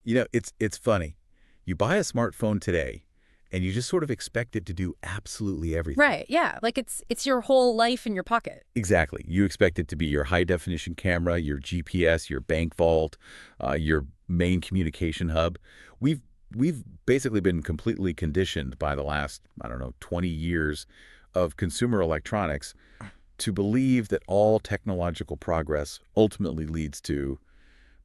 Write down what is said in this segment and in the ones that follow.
It's funny. You buy a smartphone today, and you just sort of expect it to do absolutely everything. Right, yeah. Like it's your whole life in your pocket. Exactly. You expect it to be your high-definition camera, your GPS, your bank vault, your main communication hub. We've basically been completely conditioned by the last, I don't know, 20 years of consumer electronics to believe that all technological progress ultimately leads to,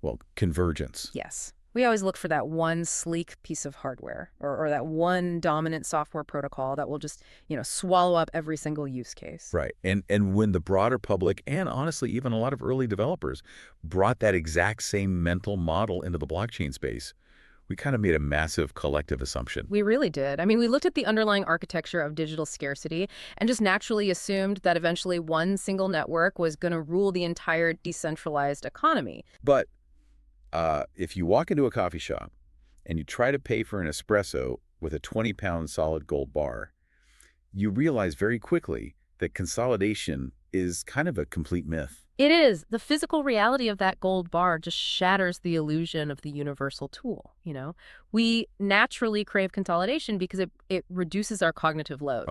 well, convergence. Yes. We always look for that one sleek piece of hardware or that one dominant software protocol that will just, swallow up every single use case. Right. And when the broader public, and honestly, even a lot of early developers, brought that exact same mental model into the blockchain space, we kind of made a massive collective assumption. We really did. I mean, we looked at the underlying architecture of digital scarcity and just naturally assumed that eventually one single network was going to rule the entire decentralized economy. But if you walk into a coffee shop and you try to pay for an espresso with a 20-pound solid gold bar, you realize very quickly that consolidation is kind of a complete myth. It is. The physical reality of that gold bar just shatters the illusion of the universal tool. We naturally crave consolidation because it reduces our cognitive load.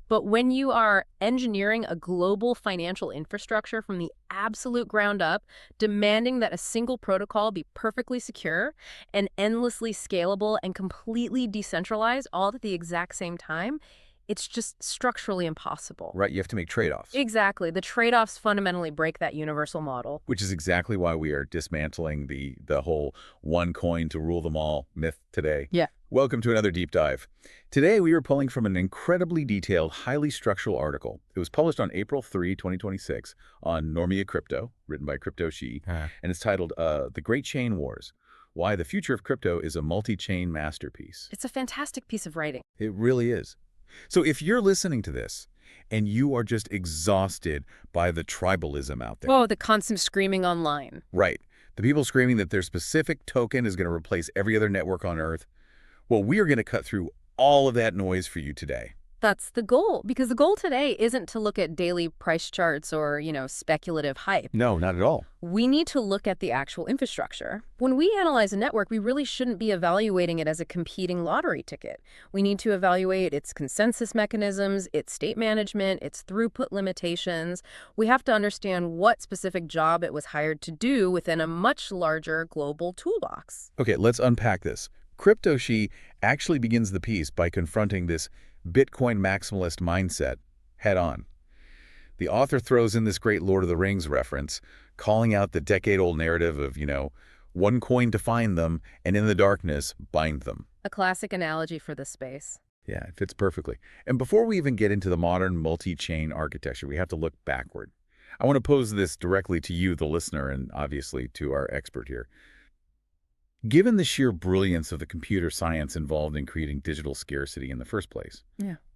But when you are engineering a global financial infrastructure from the absolute ground up, demanding that a single protocol be perfectly secure and endlessly scalable and completely decentralized all at the exact same time, it's just structurally impossible. Right, you have to make trade-offs. Exactly. The trade-offs fundamentally break that universal model. Which is exactly why we are dismantling the whole one coin to rule them all myth today. Yeah. Welcome to another deep dive. Today we are pulling from an incredibly detailed, highly structural article. It was published on April 3, 2026 on Normia Crypto, written by Crypto Shi, and it's titled The Great Chain Wars: Why the Future of Crypto is a Multi-Chain Masterpiece. It's a fantastic piece of writing. It really is. So if you're listening to this and you are just exhausted by the tribalism out there. Oh, the constant screaming online. Right. The people screaming that their specific token is going to replace every other network on Earth. Well, we are going to cut through all of that noise for you today. That's the goal, because the goal today isn't to look at daily price charts or, speculative hype. No, not at all. We need to look at the actual infrastructure. When we analyze a network, we really shouldn't be evaluating it as a competing lottery ticket. We need to evaluate its consensus mechanisms, its state management, its throughput limitations. We have to understand what specific job it was hired to do within a much larger global toolbox. Okay, let's unpack this. Crypto Shi actually begins the piece by confronting this Bitcoin Maximalist mindset head-on. The author throws in this great Lord of the Rings reference, calling out the decade-old narrative of, one coin to find them, and in the darkness, bind them. A classic analogy for this space. Yeah, it fits perfectly. And before we even get into the modern multi-chain architecture, we have to look backward. I want to pose this directly to you, the listener, and obviously to our expert here. Given the sheer brilliance of the computer science involved in creating digital scarcity in the first place,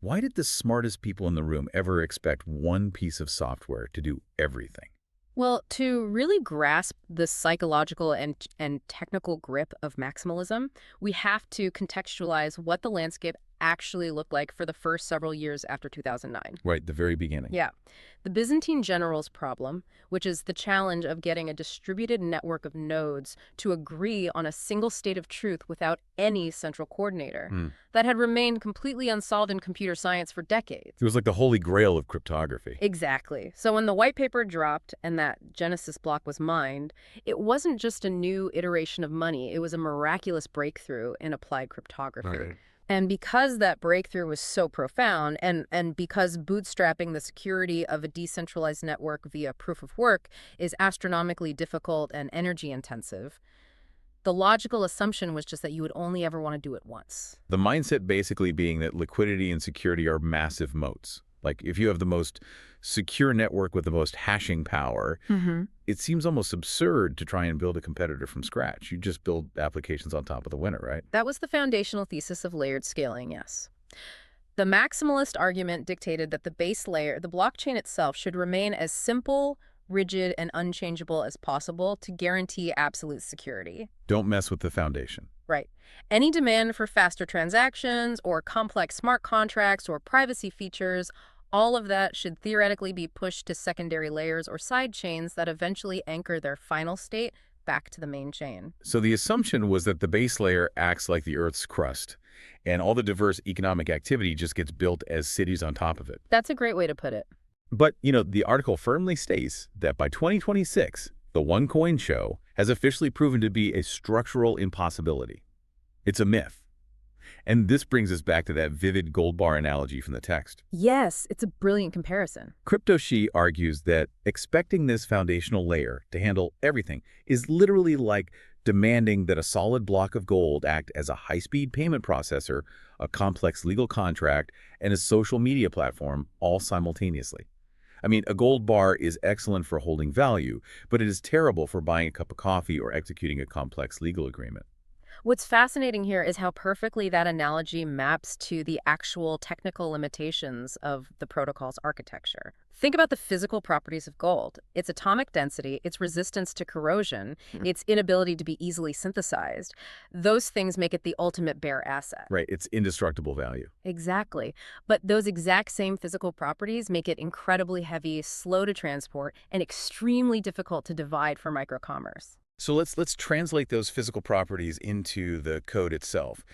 why did the smartest people in the room ever expect one piece of software to do everything? Well, to really grasp the psychological and technical grip of maximalism, we have to contextualize what the landscape actually looked like for the first several years after 2009. Right, the very beginning. Yeah. The Byzantine generals problem, which is the challenge of getting a distributed network of nodes to agree on a single state of truth without any central coordinator, that had remained completely unsolved in computer science for decades. It was like the holy grail of cryptography. Exactly. So when the white paper dropped and that Genesis block was mined, it wasn't just a new iteration of money. It was a miraculous breakthrough in applied cryptography. Right. And because that breakthrough was so profound, and because bootstrapping the security of a decentralized network via proof of work is astronomically difficult and energy intensive, the logical assumption was just that you would only ever want to do it once. The mindset basically being that liquidity and security are massive moats. Like if you have the most secure network with the most hashing power, it seems almost absurd to try and build a competitor from scratch. You just build applications on top of the winner, right? That was the foundational thesis of layered scaling, yes. The maximalist argument dictated that the base layer, the blockchain itself, should remain as simple, rigid, and unchangeable as possible to guarantee absolute security. Don't mess with the foundation. Right. Any demand for faster transactions or complex smart contracts or privacy features, all of that should theoretically be pushed to secondary layers or side chains that eventually anchor their final state back to the main chain. So the assumption was that the base layer acts like the Earth's crust, and all the diverse economic activity just gets built as cities on top of it. That's a great way to put it. But, the article firmly states that by 2026, the one-coin show has officially proven to be a structural impossibility. It's a myth. And this brings us back to that vivid gold bar analogy from the text. Yes, it's a brilliant comparison. CryptoShe argues that expecting this foundational layer to handle everything is literally like demanding that a solid block of gold act as a high-speed payment processor, a complex legal contract, and a social media platform all simultaneously. I mean, a gold bar is excellent for holding value, but it is terrible for buying a cup of coffee or executing a complex legal agreement. What's fascinating here is how perfectly that analogy maps to the actual technical limitations of the protocol's architecture. Think about the physical properties of gold: its atomic density, its resistance to corrosion, its inability to be easily synthesized. Those things make it the ultimate bear asset. Right, it's indestructible value. Exactly. But those exact same physical properties make it incredibly heavy, slow to transport, and extremely difficult to divide for microcommerce. So let's translate those physical properties into the code itself.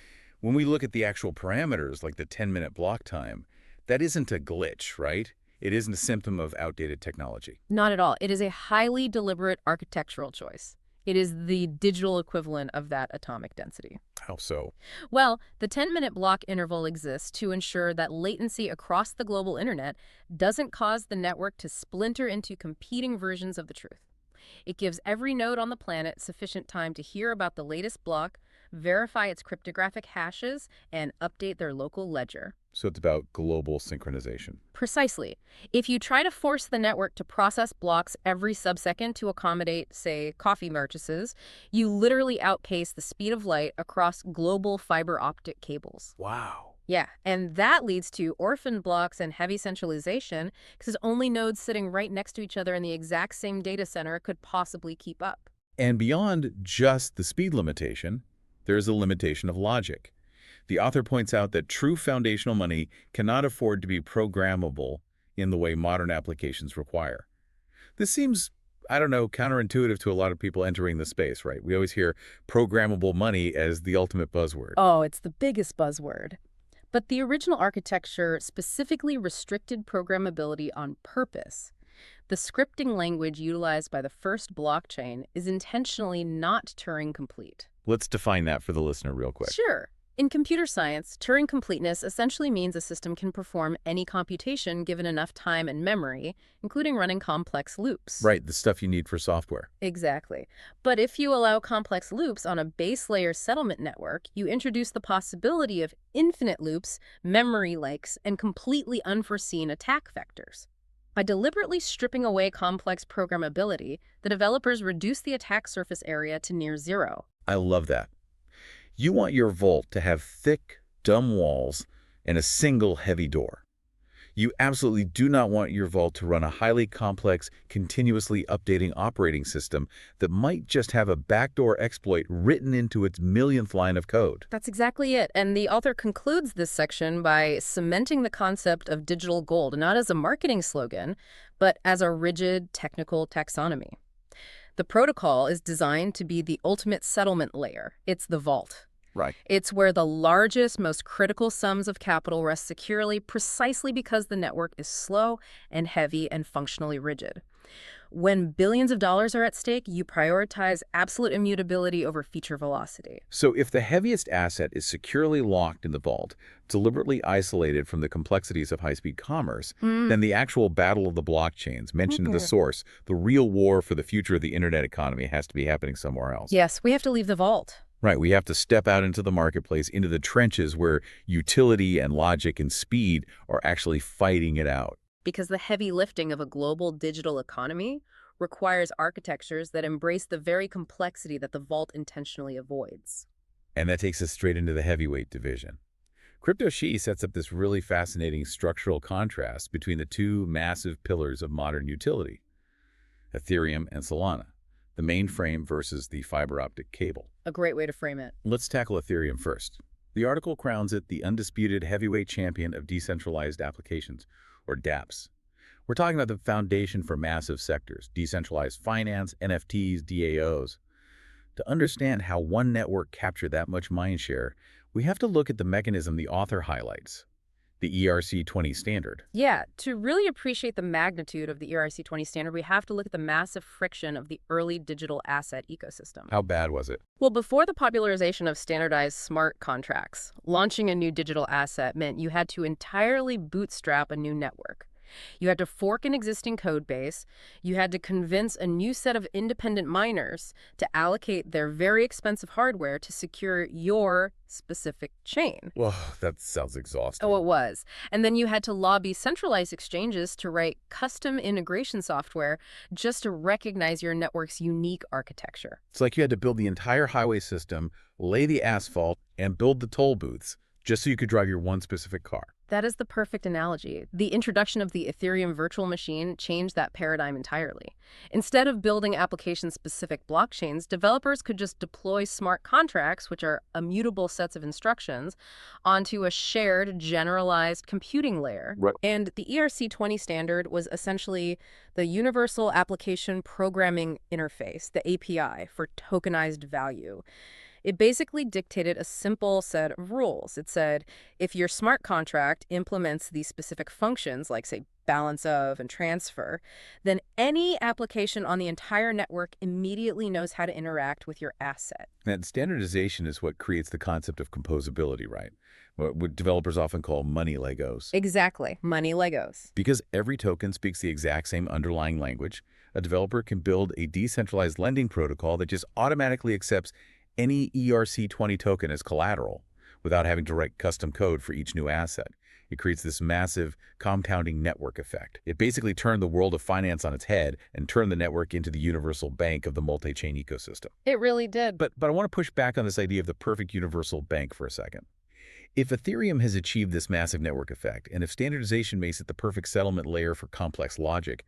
When we look at the actual parameters, like the 10-minute block time, that isn't a glitch, right? It isn't a symptom of outdated technology. Not at all. It is a highly deliberate architectural choice. It is the digital equivalent of that atomic density. How so? Well, the 10-minute block interval exists to ensure that latency across the global internet doesn't cause the network to splinter into competing versions of the truth. It gives every node on the planet sufficient time to hear about the latest block, verify its cryptographic hashes, and update their local ledger. So it's about global synchronization. Precisely. If you try to force the network to process blocks every subsecond to accommodate, say, coffee purchases, you literally outpace the speed of light across global fiber optic cables. Wow. Yeah, and that leads to orphan blocks and heavy centralization because only nodes sitting right next to each other in the exact same data center could possibly keep up. And beyond just the speed limitation, there is a limitation of logic. The author points out that true foundational money cannot afford to be programmable in the way modern applications require. This seems, counterintuitive to a lot of people entering the space, right? We always hear programmable money as the ultimate buzzword. Oh, it's the biggest buzzword. But the original architecture specifically restricted programmability on purpose. The scripting language utilized by the first blockchain is intentionally not Turing complete. Let's define that for the listener real quick. Sure. In computer science, Turing completeness essentially means a system can perform any computation given enough time and memory, including running complex loops. Right, the stuff you need for software. Exactly. But if you allow complex loops on a base layer settlement network, you introduce the possibility of infinite loops, memory leaks, and completely unforeseen attack vectors. By deliberately stripping away complex programmability, the developers reduce the attack surface area to near zero. I love that. You want your vault to have thick, dumb walls and a single heavy door. You absolutely do not want your vault to run a highly complex, continuously updating operating system that might just have a backdoor exploit written into its millionth line of code. That's exactly it. And the author concludes this section by cementing the concept of digital gold, not as a marketing slogan, but as a rigid technical taxonomy. The protocol is designed to be the ultimate settlement layer. It's the vault. Right. It's where the largest, most critical sums of capital rest securely precisely because the network is slow and heavy and functionally rigid. When billions of dollars are at stake, you prioritize absolute immutability over feature velocity. So if the heaviest asset is securely locked in the vault, deliberately isolated from the complexities of high-speed commerce, then the actual battle of the blockchains mentioned in the source, the real war for the future of the internet economy, has to be happening somewhere else. Yes, we have to leave the vault. Right, we have to step out into the marketplace, into the trenches where utility and logic and speed are actually fighting it out. Because the heavy lifting of a global digital economy requires architectures that embrace the very complexity that the vault intentionally avoids. And that takes us straight into the heavyweight division. CryptoShe sets up this really fascinating structural contrast between the two massive pillars of modern utility, Ethereum and Solana, the mainframe versus the fiber optic cable. A great way to frame it. Let's tackle Ethereum first. The article crowns it the undisputed heavyweight champion of decentralized applications, or dApps. We're talking about the foundation for massive sectors, decentralized finance, NFTs, DAOs. To understand how one network captured that much mindshare, we have to look at the mechanism the author highlights, the ERC-20 standard. Yeah, to really appreciate the magnitude of the ERC-20 standard, we have to look at the massive friction of the early digital asset ecosystem. How bad was it? Well, before the popularization of standardized smart contracts, launching a new digital asset meant you had to entirely bootstrap a new network. You had to fork an existing code base. You had to convince a new set of independent miners to allocate their very expensive hardware to secure your specific chain. Well, that sounds exhausting. Oh, it was. And then you had to lobby centralized exchanges to write custom integration software just to recognize your network's unique architecture. It's like you had to build the entire highway system, lay the asphalt, and build the toll booths just so you could drive your one specific car. That is the perfect analogy. The introduction of the Ethereum virtual machine changed that paradigm entirely. Instead of building application-specific blockchains, developers could just deploy smart contracts, which are immutable sets of instructions, onto a shared, generalized computing layer. Right. And the ERC-20 standard was essentially the Universal Application Programming Interface, the API, for tokenized value. It basically dictated a simple set of rules. It said, if your smart contract implements these specific functions, like, say, balance of and transfer, then any application on the entire network immediately knows how to interact with your asset. And standardization is what creates the concept of composability, right? What developers often call money Legos. Exactly. Money Legos. Because every token speaks the exact same underlying language, a developer can build a decentralized lending protocol that just automatically accepts any ERC-20 token as collateral without having to write custom code for each new asset. It creates this massive compounding network effect. It basically turned the world of finance on its head and turned the network into the universal bank of the multi-chain ecosystem. It really did. But I want to push back on this idea of the perfect universal bank for a second. If Ethereum has achieved this massive network effect, and if standardization makes it the perfect settlement layer for complex logic,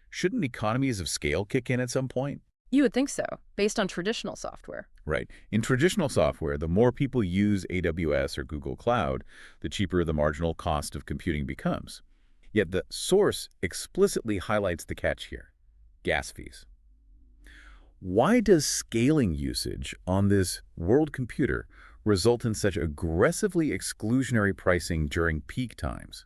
shouldn't economies of scale kick in at some point? You would think so, based on traditional software. Right. In traditional software, the more people use AWS or Google Cloud, the cheaper the marginal cost of computing becomes. Yet the source explicitly highlights the catch here: gas fees. Why does scaling usage on this world computer result in such aggressively exclusionary pricing during peak times?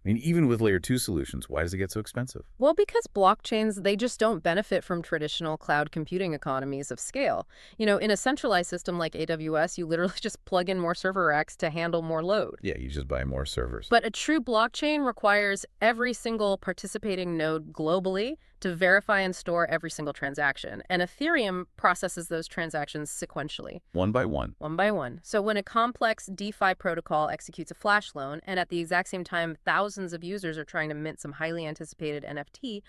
I mean, even with layer 2 solutions, why does it get so expensive? Well, because blockchains, they just don't benefit from traditional cloud computing economies of scale. You know, in a centralized system like AWS, you literally just plug in more server racks to handle more load. Yeah, you just buy more servers. But a true blockchain requires every single participating node globally to verify and store every single transaction. And Ethereum processes those transactions sequentially. One by one. One by one. So when a complex DeFi protocol executes a flash loan, and at the exact same time thousands of users are trying to mint some highly anticipated NFT,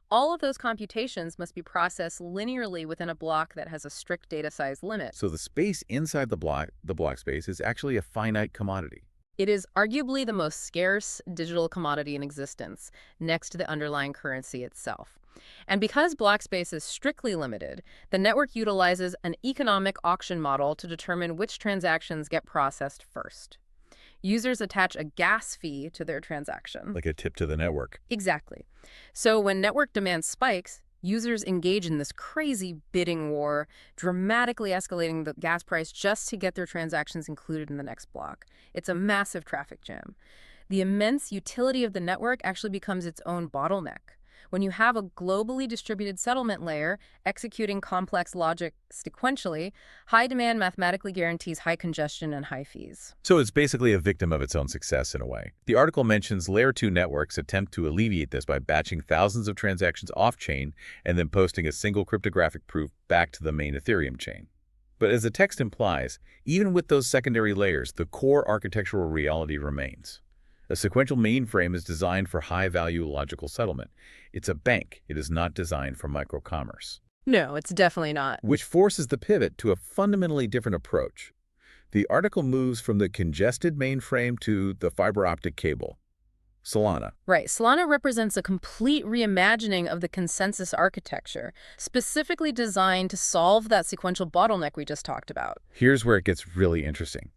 all of those computations must be processed linearly within a block that has a strict data size limit. So the space inside the block space, is actually a finite commodity. It is arguably the most scarce digital commodity in existence, next to the underlying currency itself. And because block space is strictly limited, the network utilizes an economic auction model to determine which transactions get processed first. Users attach a gas fee to their transaction. Like a tip to the network. Exactly. So when network demand spikes, users engage in this crazy bidding war, dramatically escalating the gas price just to get their transactions included in the next block. It's a massive traffic jam. The immense utility of the network actually becomes its own bottleneck. When you have a globally distributed settlement layer executing complex logic sequentially, high demand mathematically guarantees high congestion and high fees. So it's basically a victim of its own success in a way. The article mentions layer 2 networks attempt to alleviate this by batching thousands of transactions off-chain and then posting a single cryptographic proof back to the main Ethereum chain. But as the text implies, even with those secondary layers, the core architectural reality remains. A sequential mainframe is designed for high-value logical settlement. It's a bank. It is not designed for microcommerce. No, it's definitely not. Which forces the pivot to a fundamentally different approach. The article moves from the congested mainframe to the fiber optic cable. Solana. Right. Solana represents a complete reimagining of the consensus architecture, specifically designed to solve that sequential bottleneck we just talked about. Here's where it gets really interesting.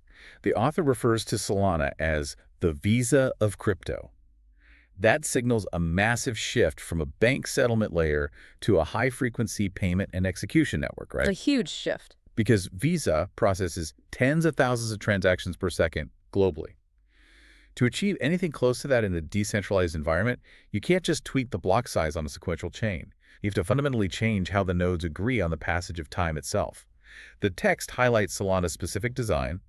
The author refers to Solana as the Visa of crypto. That signals a massive shift from a bank settlement layer to a high-frequency payment and execution network, It's a right? huge shift. Because Visa processes tens of thousands of transactions per second globally. To achieve anything close to that in a decentralized environment, you can't just tweak the block size on a sequential chain. You have to fundamentally change how the nodes agree on the passage of time itself. The text highlights Solana's specific design,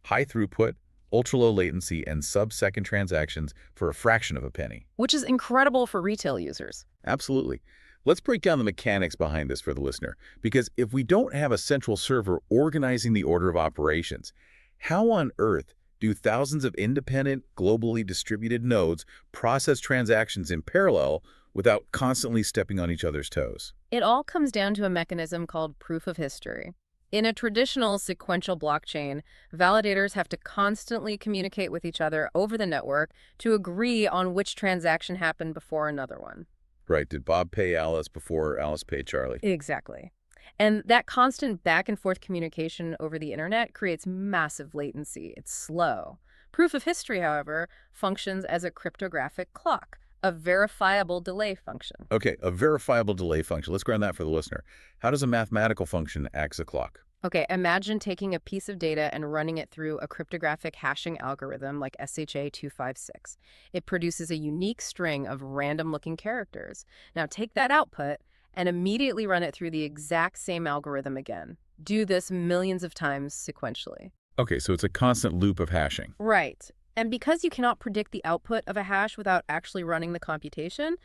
high throughput, ultra-low latency, and sub-second transactions for a fraction of a penny. Which is incredible for retail users. Absolutely. Let's break down the mechanics behind this for the listener, because if we don't have a central server organizing the order of operations, how on earth do thousands of independent, globally distributed nodes process transactions in parallel without constantly stepping on each other's toes? It all comes down to a mechanism called proof of history. In a traditional sequential blockchain, validators have to constantly communicate with each other over the network to agree on which transaction happened before another one. Right, did Bob pay Alice before Alice paid Charlie? Exactly. And that constant back and forth communication over the internet creates massive latency. It's slow. Proof of history, however, functions as a cryptographic clock, a verifiable delay function. Okay, a verifiable delay function. Let's ground that for the listener. How does a mathematical function act as a clock? Okay, imagine taking a piece of data and running it through a cryptographic hashing algorithm like SHA-256. It produces a unique string of random-looking characters. Now take that output and immediately run it through the exact same algorithm again. Do this millions of times sequentially. Okay, so it's a constant loop of hashing. Right. And because you cannot predict the output of a hash without actually running the computation,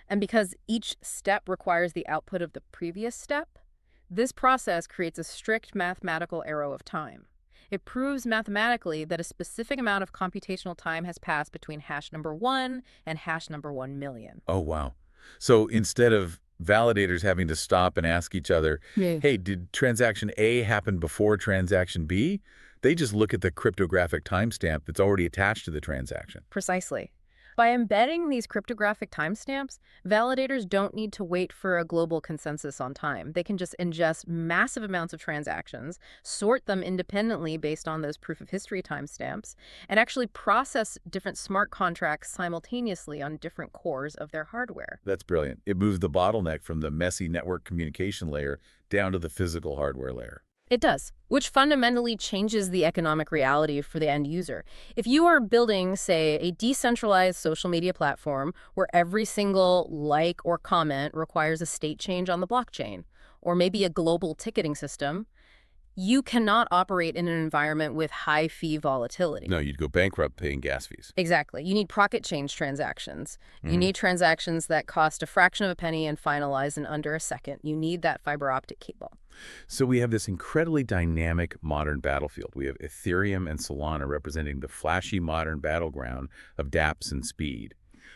and because each step requires the output of the previous step, this process creates a strict mathematical arrow of time. It proves mathematically that a specific amount of computational time has passed between hash number 1 and hash number 1,000,000. Oh, wow. So instead of validators having to stop and ask each other, Yeah. hey, did transaction A happen before transaction B? They just look at the cryptographic timestamp that's already attached to the transaction. Precisely. By embedding these cryptographic timestamps, validators don't need to wait for a global consensus on time. They can just ingest massive amounts of transactions, sort them independently based on those proof of history timestamps, and actually process different smart contracts simultaneously on different cores of their hardware. That's brilliant. It moves the bottleneck from the messy network communication layer down to the physical hardware layer. It does, which fundamentally changes the economic reality for the end user. If you are building, say, a decentralized social media platform where every single like or comment requires a state change on the blockchain, or maybe a global ticketing system, you cannot operate in an environment with high fee volatility. No, you'd go bankrupt paying gas fees. Exactly. You need pocket change transactions. You need transactions that cost a fraction of a penny and finalize in under a second. You need that fiber optic cable. So we have this incredibly dynamic modern battlefield. We have Ethereum and Solana representing the flashy modern battleground of dApps and speed.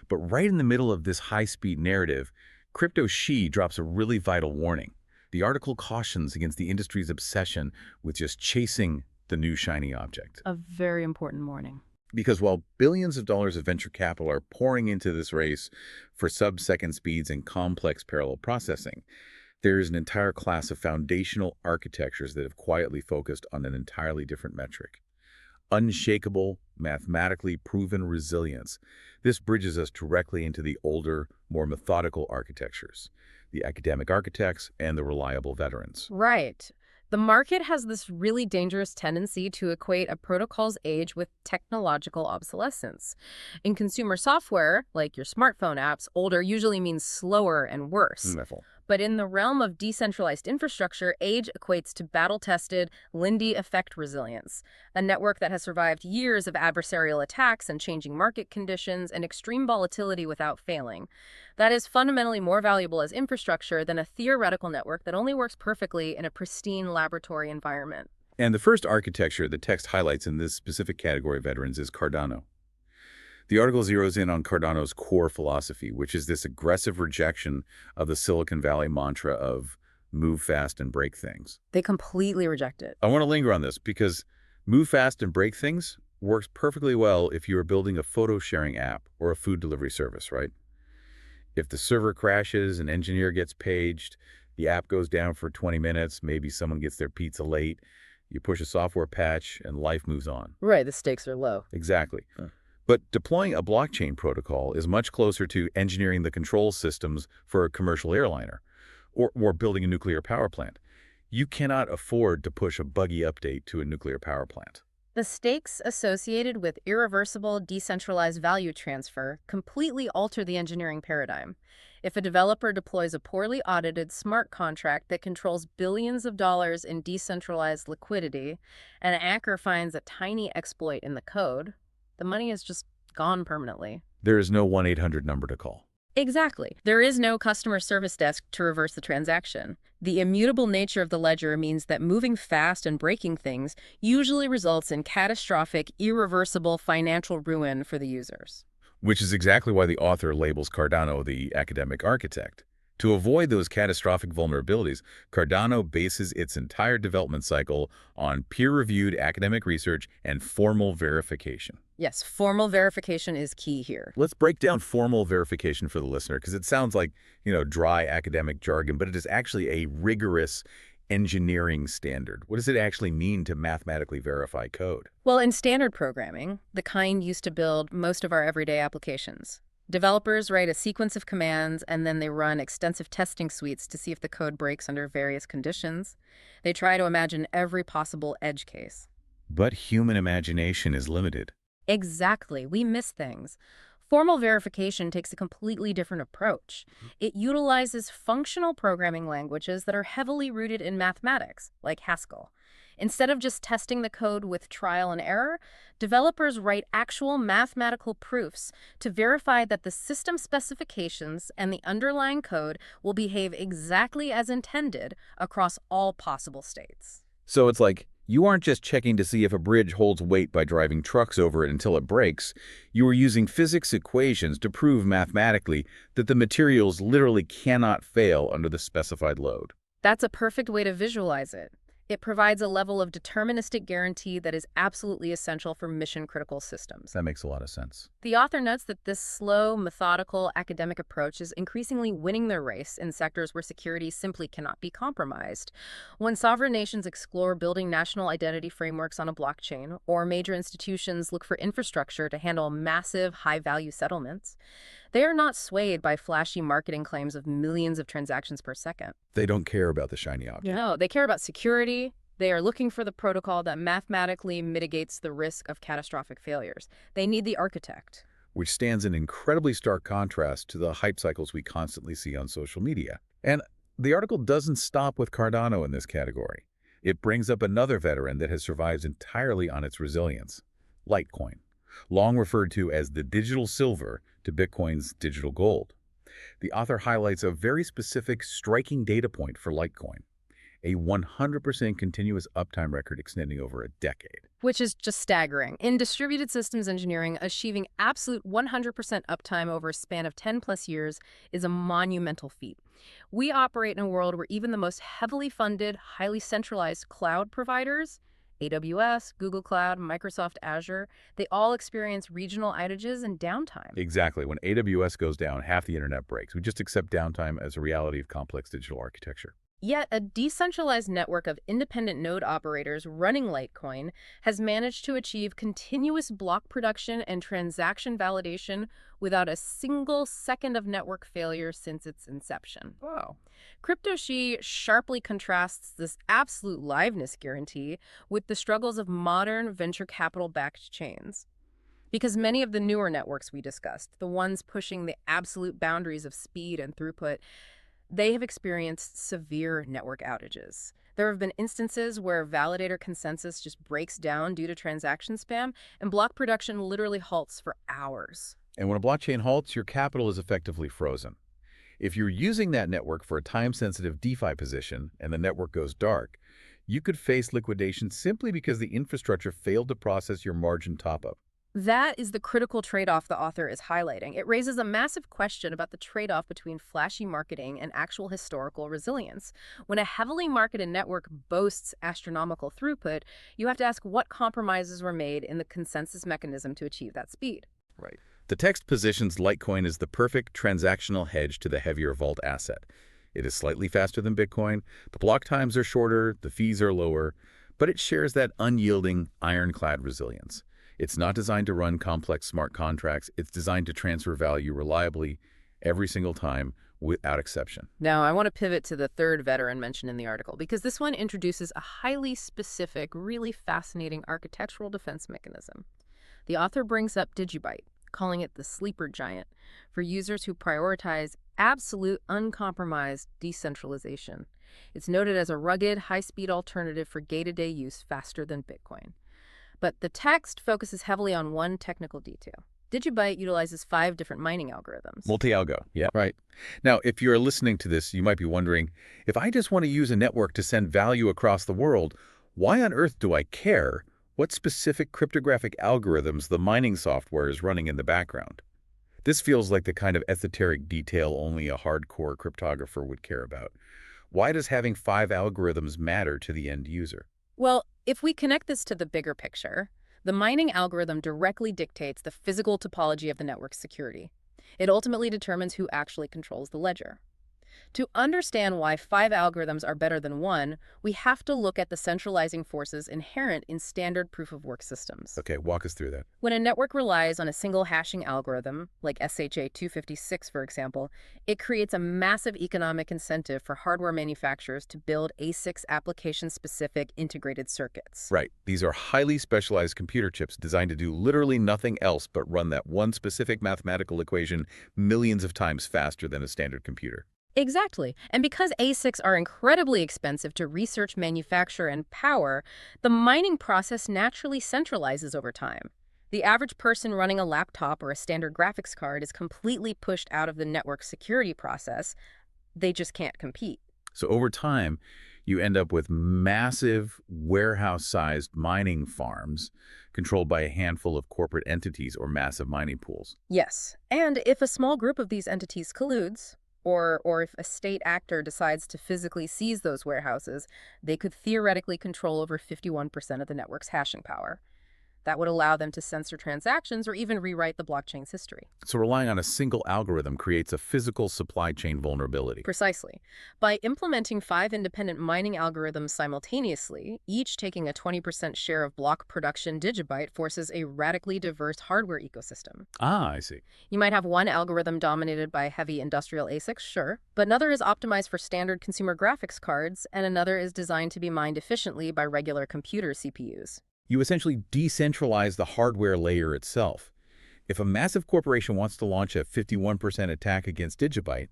But right in the middle of this high-speed narrative, Crypto She drops a really vital warning. The article cautions against the industry's obsession with just chasing the new shiny object. A very important warning. Because while billions of dollars of venture capital are pouring into this race for sub-second speeds and complex parallel processing, there is an entire class of foundational architectures that have quietly focused on an entirely different metric. Unshakable, mathematically proven resilience. This bridges us directly into the older, more methodical architectures, the academic architects and the reliable veterans. Right. The market has this really dangerous tendency to equate a protocol's age with technological obsolescence. In consumer software, like your smartphone apps, older usually means slower and worse. But in the realm of decentralized infrastructure, age equates to battle-tested Lindy effect resilience, a network that has survived years of adversarial attacks and changing market conditions and extreme volatility without failing. That is fundamentally more valuable as infrastructure than a theoretical network that only works perfectly in a pristine laboratory environment. And the first architecture the text highlights in this specific category of veterans is Cardano. The article zeroes in on Cardano's core philosophy, which is this aggressive rejection of the Silicon Valley mantra of move fast and break things. They completely reject it. I want to linger on this because move fast and break things works perfectly well if you are building a photo sharing app or a food delivery service, right? If the server crashes, an engineer gets paged, the app goes down for 20 minutes, maybe someone gets their pizza late, you push a software patch and life moves on. Right, the stakes are low. Exactly. But deploying a blockchain protocol is much closer to engineering the control systems for a commercial airliner or building a nuclear power plant. You cannot afford to push a buggy update to a nuclear power plant. The stakes associated with irreversible decentralized value transfer completely alter the engineering paradigm. If a developer deploys a poorly audited smart contract that controls billions of dollars in decentralized liquidity, and a hacker finds a tiny exploit in the code, the money is just gone permanently. There is no 1-800 number to call. Exactly. There is no customer service desk to reverse the transaction. The immutable nature of the ledger means that moving fast and breaking things usually results in catastrophic, irreversible financial ruin for the users. Which is exactly why the author labels Cardano the academic architect. To avoid those catastrophic vulnerabilities, Cardano bases its entire development cycle on peer-reviewed academic research and formal verification. Yes, formal verification is key here. Let's break down formal verification for the listener, because it sounds like, dry academic jargon, but it is actually a rigorous engineering standard. What does it actually mean to mathematically verify code? Well, in standard programming, the kind used to build most of our everyday applications, developers write a sequence of commands and then they run extensive testing suites to see if the code breaks under various conditions. They try to imagine every possible edge case. But human imagination is limited. Exactly. We miss things. Formal verification takes a completely different approach. It utilizes functional programming languages that are heavily rooted in mathematics, like Haskell. Instead of just testing the code with trial and error, developers write actual mathematical proofs to verify that the system specifications and the underlying code will behave exactly as intended across all possible states. So it's like, you aren't just checking to see if a bridge holds weight by driving trucks over it until it breaks. You are using physics equations to prove mathematically that the materials literally cannot fail under the specified load. That's a perfect way to visualize it. It provides a level of deterministic guarantee that is absolutely essential for mission-critical systems. That makes a lot of sense. The author notes that this slow, methodical, academic approach is increasingly winning the race in sectors where security simply cannot be compromised. When sovereign nations explore building national identity frameworks on a blockchain, or major institutions look for infrastructure to handle massive, high-value settlements, they are not swayed by flashy marketing claims of millions of transactions per second. They don't care about the shiny object. No, they care about security. They are looking for the protocol that mathematically mitigates the risk of catastrophic failures. They need the architect. Which stands in incredibly stark contrast to the hype cycles we constantly see on social media. And the article doesn't stop with Cardano in this category. It brings up another veteran that has survived entirely on its resilience, Litecoin, long referred to as the digital silver to Bitcoin's digital gold. The author highlights a very specific, striking data point for Litecoin, a 100% continuous uptime record extending over a decade. Which is just staggering. In distributed systems engineering, achieving absolute 100% uptime over a span of 10+ years is a monumental feat. We operate in a world where even the most heavily funded, highly centralized cloud providers, AWS, Google Cloud, Microsoft Azure, they all experience regional outages and downtime. Exactly. When AWS goes down, half the internet breaks. We just accept downtime as a reality of complex digital architecture. Yet, a decentralized network of independent node operators running Litecoin has managed to achieve continuous block production and transaction validation without a single second of network failure since its inception. Wow. CryptoShe sharply contrasts this absolute liveness guarantee with the struggles of modern venture capital-backed chains. Because many of the newer networks we discussed, the ones pushing the absolute boundaries of speed and throughput, they have experienced severe network outages. There have been instances where validator consensus just breaks down due to transaction spam, and block production literally halts for hours. And when a blockchain halts, your capital is effectively frozen. If you're using that network for a time-sensitive DeFi position and the network goes dark, you could face liquidation simply because the infrastructure failed to process your margin top-up. That is the critical trade-off the author is highlighting. It raises a massive question about the trade-off between flashy marketing and actual historical resilience. When a heavily marketed network boasts astronomical throughput, you have to ask what compromises were made in the consensus mechanism to achieve that speed. Right. The text positions Litecoin as the perfect transactional hedge to the heavier vault asset. It is slightly faster than Bitcoin, the block times are shorter, the fees are lower, but it shares that unyielding, ironclad resilience. It's not designed to run complex smart contracts. It's designed to transfer value reliably every single time without exception. Now, I want to pivot to the third veteran mentioned in the article, because this one introduces a highly specific, really fascinating architectural defense mechanism. The author brings up DigiByte, calling it the sleeper giant, for users who prioritize absolute, uncompromised decentralization. It's noted as a rugged, high-speed alternative for day-to-day use faster than Bitcoin. But the text focuses heavily on one technical detail. DigiByte utilizes 5 different mining algorithms. Multi-algo, yeah, right. Now, if you're listening to this, you might be wondering, if I just want to use a network to send value across the world, why on earth do I care what specific cryptographic algorithms the mining software is running in the background? This feels like the kind of esoteric detail only a hardcore cryptographer would care about. Why does having 5 algorithms matter to the end user? Well, if we connect this to the bigger picture, the mining algorithm directly dictates the physical topology of the network's security. It ultimately determines who actually controls the ledger. To understand why 5 algorithms are better than 1, we have to look at the centralizing forces inherent in standard proof-of-work systems. Okay, walk us through that. When a network relies on a single hashing algorithm, like SHA-256 for example, it creates a massive economic incentive for hardware manufacturers to build ASICs application-specific integrated circuits. Right. These are highly specialized computer chips designed to do literally nothing else but run that one specific mathematical equation millions of times faster than a standard computer. Exactly. And because ASICs are incredibly expensive to research, manufacture, and power, the mining process naturally centralizes over time. The average person running a laptop or a standard graphics card is completely pushed out of the network security process. They just can't compete. So over time, you end up with massive warehouse-sized mining farms controlled by a handful of corporate entities or massive mining pools. Yes. And if a small group of these entities colludes, or if a state actor decides to physically seize those warehouses, they could theoretically control over 51% of the network's hashing power. That would allow them to censor transactions or even rewrite the blockchain's history. So relying on a single algorithm creates a physical supply chain vulnerability. Precisely. By implementing 5 independent mining algorithms simultaneously, each taking a 20% share of block production, DigiByte forces a radically diverse hardware ecosystem. Ah, I see. You might have one algorithm dominated by heavy industrial ASICs, sure, but another is optimized for standard consumer graphics cards, and another is designed to be mined efficiently by regular computer CPUs. You essentially decentralize the hardware layer itself. If a massive corporation wants to launch a 51% attack against DigiByte,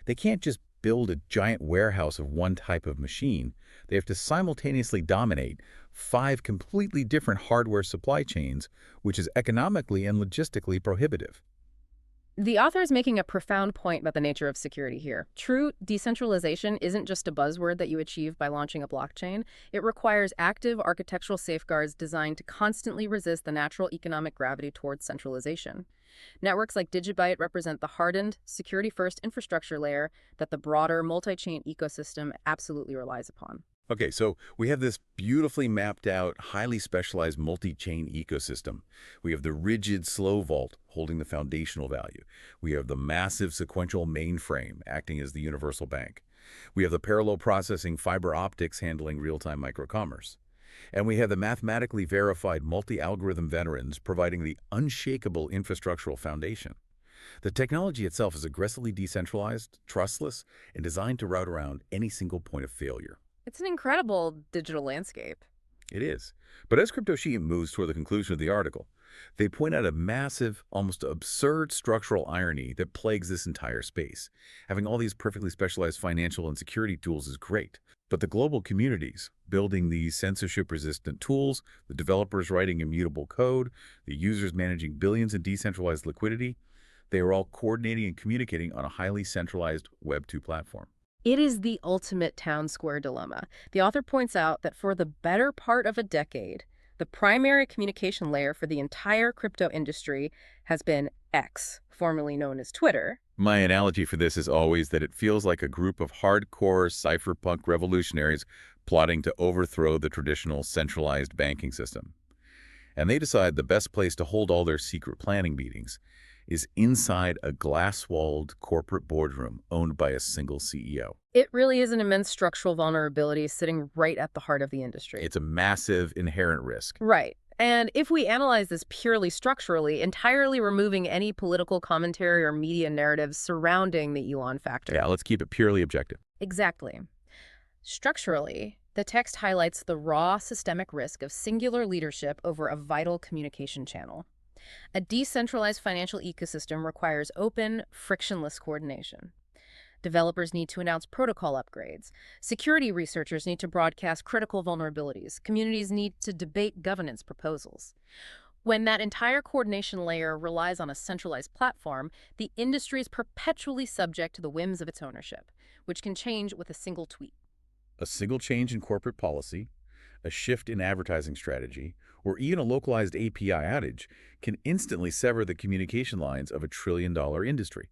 they can't just build a giant warehouse of one type of machine. They have to simultaneously dominate 5 completely different hardware supply chains, which is economically and logistically prohibitive. The author is making a profound point about the nature of security here. True decentralization isn't just a buzzword that you achieve by launching a blockchain. It requires active architectural safeguards designed to constantly resist the natural economic gravity towards centralization. Networks like DigiByte represent the hardened, security-first infrastructure layer that the broader multi-chain ecosystem absolutely relies upon. Okay, so we have this beautifully mapped out, highly specialized multi-chain ecosystem. We have the rigid slow vault holding the foundational value. We have the massive sequential mainframe acting as the universal bank. We have the parallel processing fiber optics handling real-time microcommerce. And we have the mathematically verified multi-algorithm veterans providing the unshakable infrastructural foundation. The technology itself is aggressively decentralized, trustless, and designed to route around any single point of failure. It's an incredible digital landscape. It is. But as CryptoSheet moves toward the conclusion of the article, they point out a massive, almost absurd structural irony that plagues this entire space. Having all these perfectly specialized financial and security tools is great, but the global communities building these censorship-resistant tools, the developers writing immutable code, the users managing billions in decentralized liquidity, they are all coordinating and communicating on a highly centralized Web 2 platform. It is the ultimate town square dilemma. The author points out that for the better part of a decade, the primary communication layer for the entire crypto industry has been X, formerly known as Twitter. My analogy for this is always that it feels like a group of hardcore cypherpunk revolutionaries plotting to overthrow the traditional centralized banking system. And they decide the best place to hold all their secret planning meetings is inside a glass-walled corporate boardroom owned by a single CEO. It really is an immense structural vulnerability sitting right at the heart of the industry. It's a massive inherent risk. Right. And if we analyze this purely structurally, entirely removing any political commentary or media narratives surrounding the Elon factor. Yeah, let's keep it purely objective. Exactly. Structurally, the text highlights the raw systemic risk of singular leadership over a vital communication channel. A decentralized financial ecosystem requires open, frictionless coordination. Developers need to announce protocol upgrades. Security researchers need to broadcast critical vulnerabilities. Communities need to debate governance proposals. When that entire coordination layer relies on a centralized platform, the industry is perpetually subject to the whims of its ownership, which can change with a single tweet. A single change in corporate policy, a shift in advertising strategy, or even a localized API outage can instantly sever the communication lines of a trillion-dollar industry.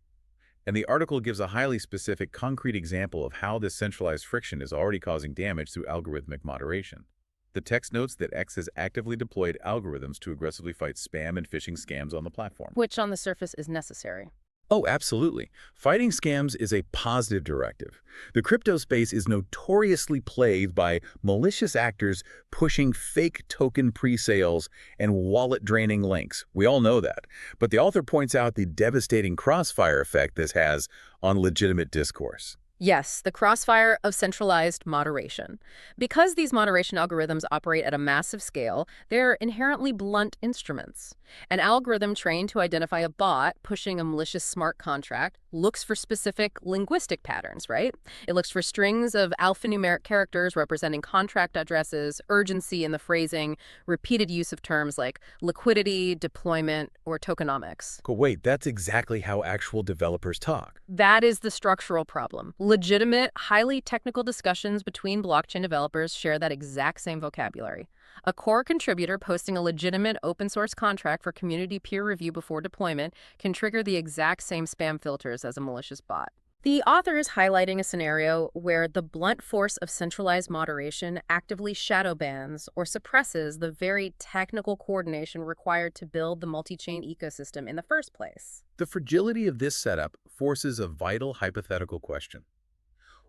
And the article gives a highly specific, concrete example of how this centralized friction is already causing damage through algorithmic moderation. The text notes that X has actively deployed algorithms to aggressively fight spam and phishing scams on the platform. Which on the surface is necessary. Oh, absolutely. Fighting scams is a positive directive. The crypto space is notoriously plagued by malicious actors pushing fake token pre-sales and wallet-draining links. We all know that. But the author points out the devastating crossfire effect this has on legitimate discourse. Yes, the crossfire of centralized moderation. Because these moderation algorithms operate at a massive scale, they're inherently blunt instruments. An algorithm trained to identify a bot pushing a malicious smart contract looks for specific linguistic patterns, right? It looks for strings of alphanumeric characters representing contract addresses, urgency in the phrasing, repeated use of terms like liquidity, deployment, or tokenomics. But wait, that's exactly how actual developers talk. That is the structural problem. Legitimate, highly technical discussions between blockchain developers share that exact same vocabulary. A core contributor posting a legitimate open source contract for community peer review before deployment can trigger the exact same spam filters as a malicious bot. The author is highlighting a scenario where the blunt force of centralized moderation actively shadow bans or suppresses the very technical coordination required to build the multi-chain ecosystem in the first place. The fragility of this setup forces a vital hypothetical question.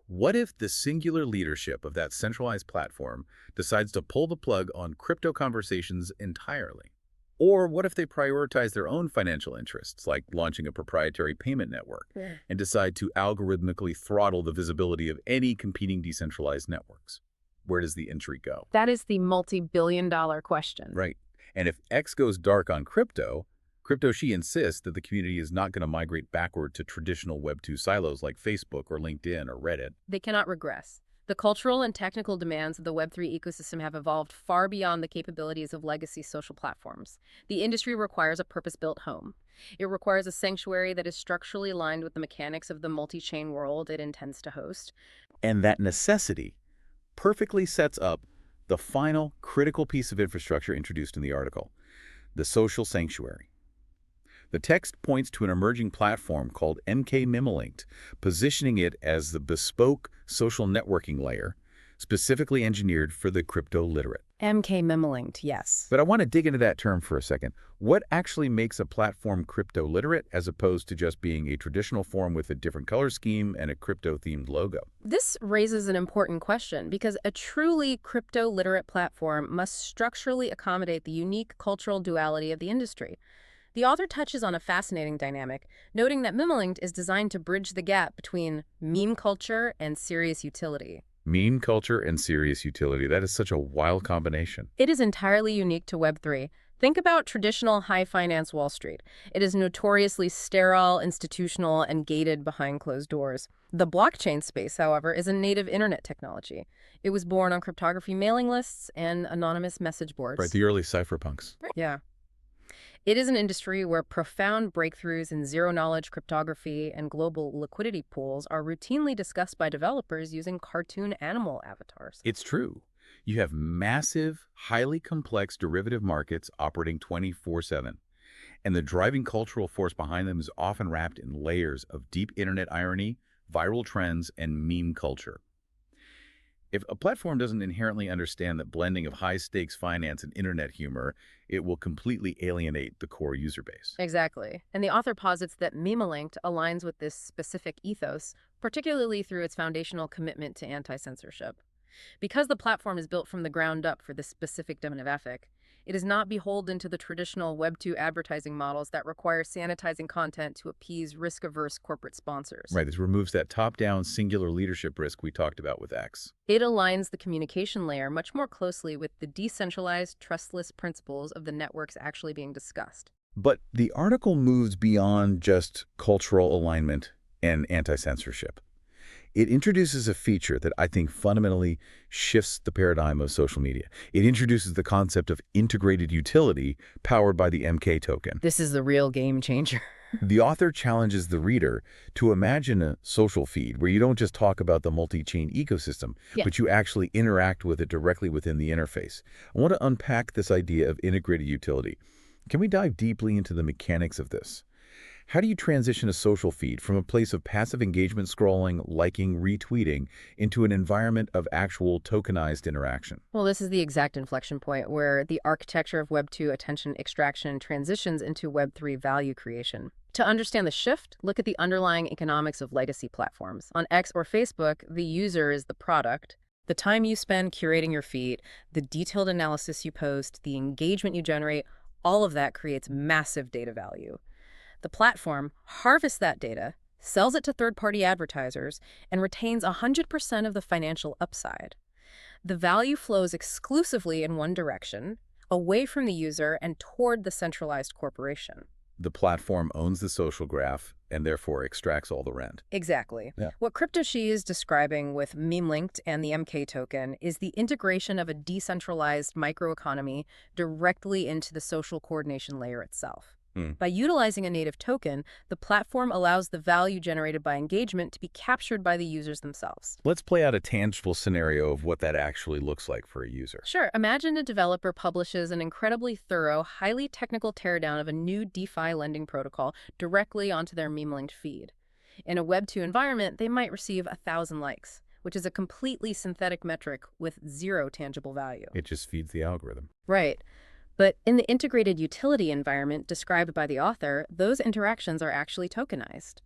What if the singular leadership of that centralized platform decides to pull the plug on crypto conversations entirely? Or what if they prioritize their own financial interests, like launching a proprietary payment network, and decide to algorithmically throttle the visibility of any competing decentralized networks? Where does the entry go? That is the multi-billion-dollar question. Right. And if X goes dark on crypto, Crypto.she insists that the community is not going to migrate backward to traditional Web 2 silos like Facebook or LinkedIn or Reddit. They cannot regress. The cultural and technical demands of the Web3 ecosystem have evolved far beyond the capabilities of legacy social platforms. The industry requires a purpose-built home. It requires a sanctuary that is structurally aligned with the mechanics of the multi-chain world it intends to host. And that necessity perfectly sets up the final critical piece of infrastructure introduced in the article, the social sanctuary. The text points to an emerging platform called Memelinked, positioning it as the bespoke social networking layer, specifically engineered for the crypto-literate. Memelinked, yes. But I want to dig into that term for a second. What actually makes a platform crypto-literate as opposed to just being a traditional form with a different color scheme and a crypto-themed logo? This raises an important question because a truly crypto-literate platform must structurally accommodate the unique cultural duality of the industry. The author touches on a fascinating dynamic, noting that Memelinked is designed to bridge the gap between meme culture and serious utility. Meme culture and serious utility. That is such a wild combination. It is entirely unique to Web3. Think about traditional high finance Wall Street. It is notoriously sterile, institutional, and gated behind closed doors. The blockchain space, however, is a native internet technology. It was born on cryptography mailing lists and anonymous message boards. Right, the early cypherpunks. Yeah. It is an industry where profound breakthroughs in zero-knowledge cryptography and global liquidity pools are routinely discussed by developers using cartoon animal avatars. It's true. You have massive, highly complex derivative markets operating 24/7. And the driving cultural force behind them is often wrapped in layers of deep internet irony, viral trends, and meme culture. If a platform doesn't inherently understand that blending of high-stakes finance and internet humor, it will completely alienate the core user base. Exactly. And the author posits that Memelinked aligns with this specific ethos, particularly through its foundational commitment to anti-censorship. Because the platform is built from the ground up for this specific demographic, It is not beholden to the traditional Web2 advertising models that require sanitizing content to appease risk-averse corporate sponsors. Right, this removes that top-down singular leadership risk we talked about with X. It aligns the communication layer much more closely with the decentralized, trustless principles of the networks actually being discussed. But the article moves beyond just cultural alignment and anti-censorship. It introduces a feature that I think fundamentally shifts the paradigm of social media. It introduces the concept of integrated utility powered by the MK token. This is the real game changer. The author challenges the reader to imagine a social feed where you don't just talk about the multi-chain ecosystem, but you actually interact with it directly within the interface. I want to unpack this idea of integrated utility. Can we dive deeply into the mechanics of this? How do you transition a social feed from a place of passive engagement scrolling, liking, retweeting, into an environment of actual tokenized interaction? Well, this is the exact inflection point where the architecture of Web2 attention extraction transitions into Web3 value creation. To understand the shift, look at the underlying economics of legacy platforms. On X or Facebook, the user is the product. The time you spend curating your feed, the detailed analysis you post, the engagement you generate, all of that creates massive data value. The platform harvests that data, sells it to third-party advertisers, and retains 100% of the financial upside. The value flows exclusively in one direction, away from the user and toward the centralized corporation. The platform owns the social graph and therefore extracts all the rent. Exactly. Yeah. What CryptoShe is describing with Memelinked and the MK token is the integration of a decentralized microeconomy directly into the social coordination layer itself. By utilizing a native token, the platform allows the value generated by engagement to be captured by the users themselves. Let's play out a tangible scenario of what that actually looks like for a user. Sure. Imagine a developer publishes an incredibly thorough, highly technical teardown of a new DeFi lending protocol directly onto their Memelinked feed. In a Web2 environment, they might receive 1,000 likes, which is a completely synthetic metric with zero tangible value. It just feeds the algorithm. Right. But in the integrated utility environment described by the author, those interactions are actually tokenized.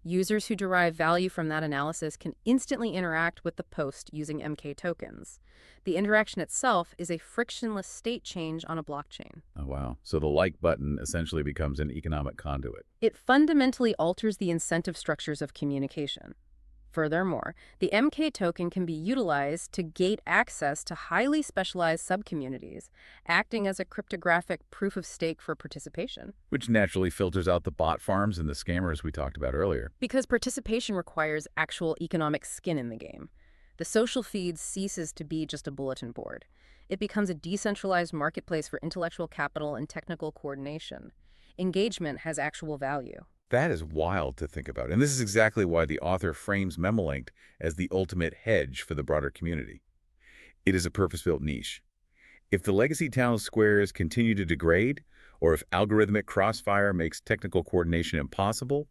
Users who derive value from that analysis can instantly interact with the post using MK tokens. The interaction itself is a frictionless state change on a blockchain. Oh, wow. So the like button essentially becomes an economic conduit. It fundamentally alters the incentive structures of communication. Furthermore, the MK token can be utilized to gate access to highly specialized subcommunities, acting as a cryptographic proof of stake for participation. Which naturally filters out the bot farms and the scammers we talked about earlier. Because participation requires actual economic skin in the game. The social feed ceases to be just a bulletin board. It becomes a decentralized marketplace for intellectual capital and technical coordination. Engagement has actual value. That is wild to think about. And this is exactly why the author frames Memelinked as the ultimate hedge for the broader community. It is a purpose-built niche. If the legacy town squares continue to degrade, or if algorithmic crossfire makes technical coordination impossible,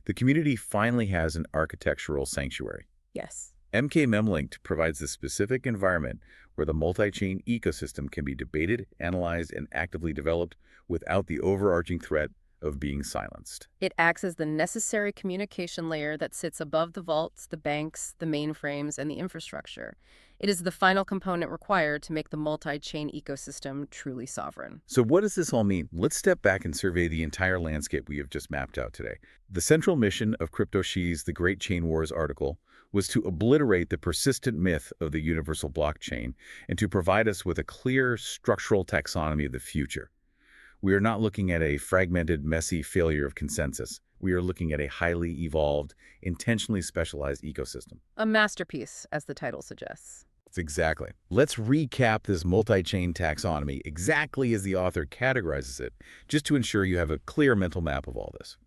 the community finally has an architectural sanctuary. Yes. MK Memelinked provides the specific environment where the multi-chain ecosystem can be debated, analyzed, and actively developed without the overarching threat of being silenced. It acts as the necessary communication layer that sits above the vaults, the banks, the mainframes, and the infrastructure. It is the final component required to make the multi-chain ecosystem truly sovereign. So what does this all mean? Let's step back and survey the entire landscape we have just mapped out today. The central mission of CryptoShe's The Great Chain Wars article was to obliterate the persistent myth of the universal blockchain and to provide us with a clear structural taxonomy of the future. We are not looking at a fragmented, messy failure of consensus. We are looking at a highly evolved, intentionally specialized ecosystem. A masterpiece, as the title suggests. Exactly. Let's recap this multi-chain taxonomy exactly as the author categorizes it, just to ensure you have a clear mental map of all this.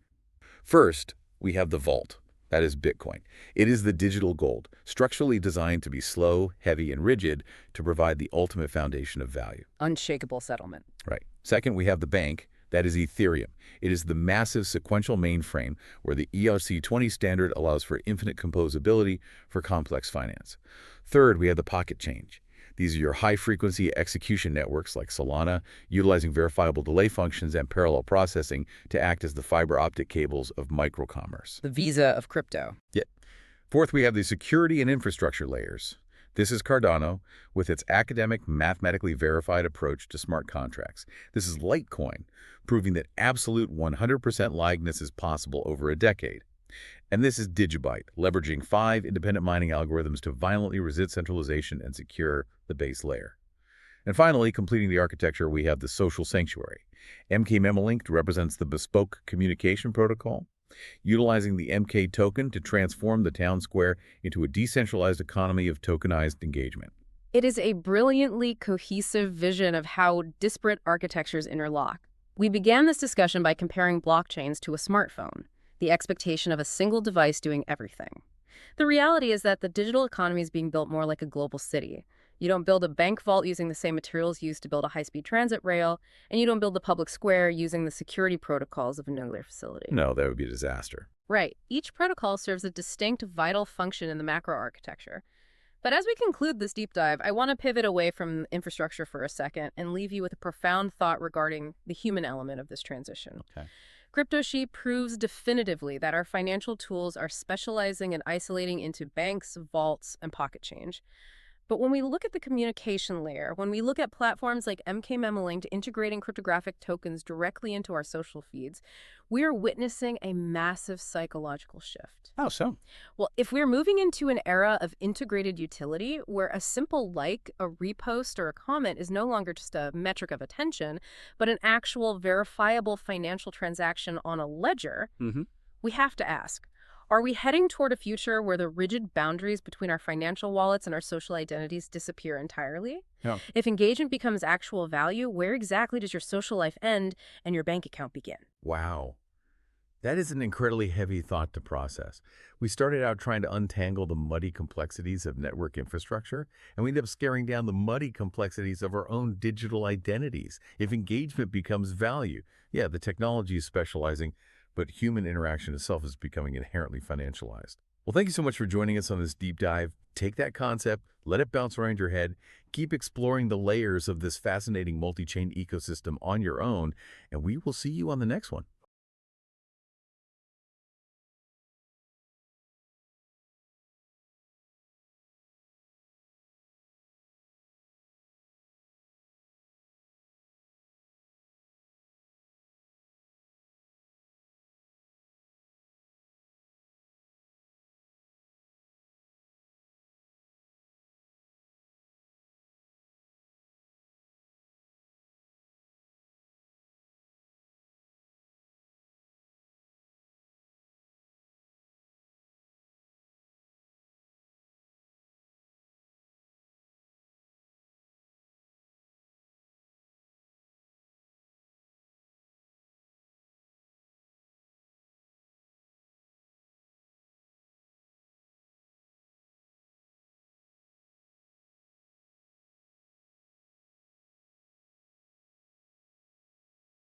First, we have the vault. That is Bitcoin. It is the digital gold, structurally designed to be slow, heavy, and rigid to provide the ultimate foundation of value. Unshakable settlement. Right. Second, we have the bank. That is Ethereum. It is the massive sequential mainframe where the ERC-20 standard allows for infinite composability for complex finance. Third, we have the pocket change. These are your high-frequency execution networks like Solana, utilizing verifiable delay functions and parallel processing to act as the fiber optic cables of microcommerce. The Visa of crypto. Yeah. Fourth, we have the security and infrastructure layers. This is Cardano, with its academic, mathematically verified approach to smart contracts. This is Litecoin, proving that absolute 100% liveness is possible over a decade. And this is DigiByte, leveraging 5 independent mining algorithms to violently resist centralization and secure the base layer. And finally, completing the architecture, we have the social sanctuary. Memelinked represents the bespoke communication protocol, utilizing the MK token to transform the town square into a decentralized economy of tokenized engagement. It is a brilliantly cohesive vision of how disparate architectures interlock. We began this discussion by comparing blockchains to a smartphone, the expectation of a single device doing everything. The reality is that the digital economy is being built more like a global city. You don't build a bank vault using the same materials used to build a high-speed transit rail, and you don't build the public square using the security protocols of a nuclear facility. No, that would be a disaster. Right. Each protocol serves a distinct vital function in the macro architecture. But as we conclude this deep dive, I want to pivot away from infrastructure for a second and leave you with a profound thought regarding the human element of this transition. Okay. CryptoShe proves definitively that our financial tools are specializing and isolating into banks, vaults, and pocket change. But when we look at the communication layer, when we look at platforms like Memelinked integrating cryptographic tokens directly into our social feeds, we are witnessing a massive psychological shift. How so? Well, if we're moving into an era of integrated utility where a simple like, a repost, or a comment is no longer just a metric of attention, but an actual verifiable financial transaction on a ledger, we have to ask, are we heading toward a future where the rigid boundaries between our financial wallets and our social identities disappear entirely? Yeah. If engagement becomes actual value, where exactly does your social life end and your bank account begin? Wow. That is an incredibly heavy thought to process. We started out trying to untangle the muddy complexities of network infrastructure, and we end up scaring down the muddy complexities of our own digital identities. If engagement becomes value, yeah, the technology is specializing, but human interaction itself is becoming inherently financialized. Well, thank you so much for joining us on this deep dive. Take that concept, let it bounce around your head, keep exploring the layers of this fascinating multi-chain ecosystem on your own, and we will see you on the next one.